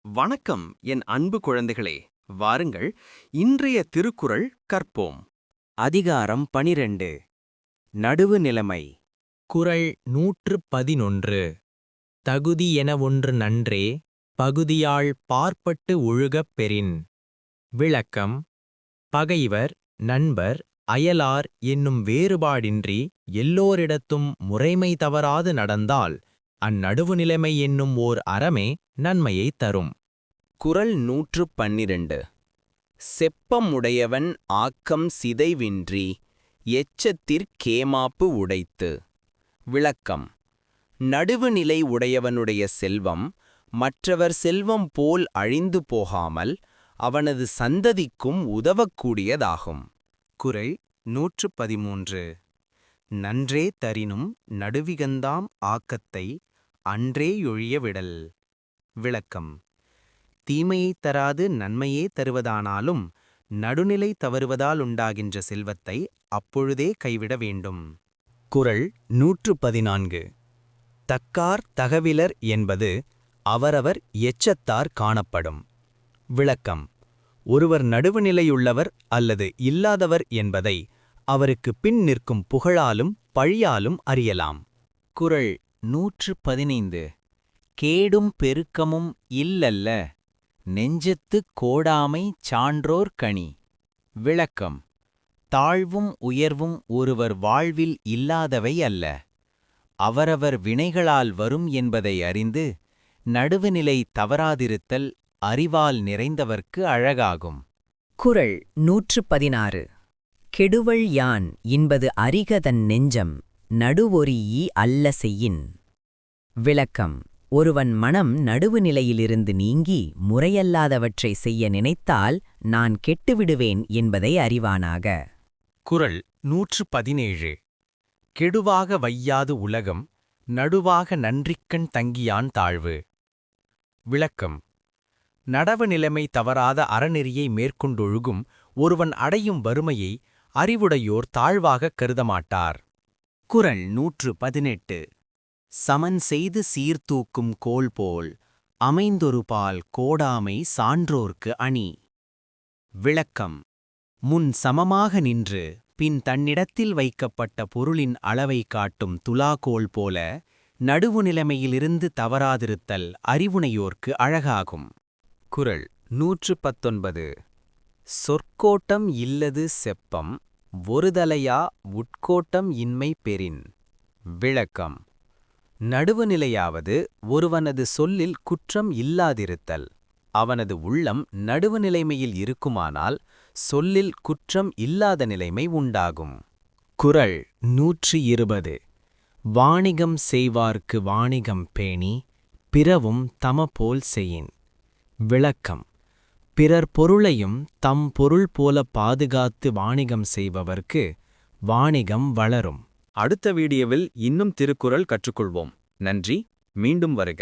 வணக்கம் என் அன்பு குழந்தைகளே, வாருங்கள் இன்றைய திருக்குறள் கற்போம். அதிகாரம் 12 நடுவு நிலைமை. குறள் 111. தகுதி என ஒன்று நன்றே, பகுதியால் பார்ப்பட்டு ஒழுகப் பெறின். விளக்கம்: பகைவர், நண்பர், அயலார் என்னும் வேறுபாடின்றி எல்லோரிடத்தும் முறைமை தவறாது நடந்தால் அந்நடுவு நிலைமை என்னும் ஓர் அறமே நன்மையைத் தரும். குறள் 112. செப்பம் உடையவன் ஆக்கம் சிதைவின்றி எச்சத்திற்கேமாப்பு உடைத்து. விளக்கம்: நடுவுநிலை உடையவனுடைய செல்வம் மற்றவர் செல்வம் போல் அழிந்து போகாமல் அவனது சந்ததிக்கும் உதவக்கூடியதாகும். குறள் 113. நன்றே தரினும் நடுவிகந்தாம் ஆக்கத்தை அன்றேயொழிய விடல். விளக்கம்: தீமையைத் தராது நன்மையே தருவதானாலும் நடுநிலை தவறுவதாலுண்டாகின்ற செல்வத்தை அப்பொழுதே கைவிட வேண்டும். குறள் 114. தக்கார் தகவிலர் என்பது அவரவர் எச்சத்தார் காணப்படும். விளக்கம்: ஒருவர் நடுவுநிலையுள்ளவர் அல்லது இல்லாதவர் என்பதை அவருக்கு பின் நிற்கும் புகழாலும் பழியாலும் அறியலாம். குறள் 115. கேடும் பெருக்கமும் இல்லல்ல, நெஞ்சத்துக் கோடாமை சான்றோர் கனி. விளக்கம்: தாழ்வும் உயர்வும் ஒருவர் வாழ்வில் இல்லாதவை அல்ல, அவரவர் வினைகளால் வரும் என்பதை அறிந்து நடுவுநிலை தவறாதிருத்தல் அறிவால் நிறைந்தவர்க்கு அழகாகும். குறள் 116. கெடுவள் யான் என்பது அறிகதன் நெஞ்சம் நடுவொரீஇ அல்ல செய்யின். விளக்கம்: ஒருவன் மனம் நடுவுநிலையிலிருந்து நீங்கி முறையல்லாதவற்றை செய்ய நினைத்தால் நான் கெட்டுவிடுவேன் என்பதை அறிவானாக. குறள் 117. கெடுவாக வையாது உலகம் நடுவாக நன்றிக்கண் தங்கியான் தாழ்வு. விளக்கம்: நடவு நிலைமை தவறாத அறநெறியை மேற்கொண்டொழுகும் ஒருவன் அடையும் வறுமையை அறிவுடையோர் தாழ்வாகக் கருதமாட்டார். குறள் 118. சமன் செய்து சீர்தூக்கும் கோல் போல் அமைந்தொருபால் கோடாமை சான்றோர்க்கு அணி. விளக்கம்: முன் சமமாக நின்று பின் தன்னிடத்தில் வைக்கப்பட்ட பொருளின் அளவை காட்டும் துலாக்கோல் போல நடுவுநிலைமையிலிருந்து தவறாதிருத்தல் அறிவுடையோர்க்கு அழகாகும். குறள் 119. சொற்கோட்டம் இல்லது செப்பம் ஒருதலையா உட்கோட்டம் இன்மை பெறின். விளக்கம்: நடுவுநிலையாவது ஒருவனது சொல்லில் குற்றம் இல்லாதிருத்தல். அவனது உள்ளம் நடுவுநிலைமையில் இருக்குமானால் சொல்லில் குற்றம் இல்லாத நிலைமை உண்டாகும். குறள் 120. வாணிகம் செய்வார்க்கு வாணிகம் பேணி பிறவும் தமபோல் செய்யின். விளக்கம்: பிறர் பொருளையும் தம் பொருள் போல பாதுகாத்து வாணிகம் செய்பவர்க்கு வாணிகம் வளரும். அடுத்த வீடியோவில் இன்னும் திருக்குறள் கற்றுக்கொள்வோம். நன்றி, மீண்டும் வருக.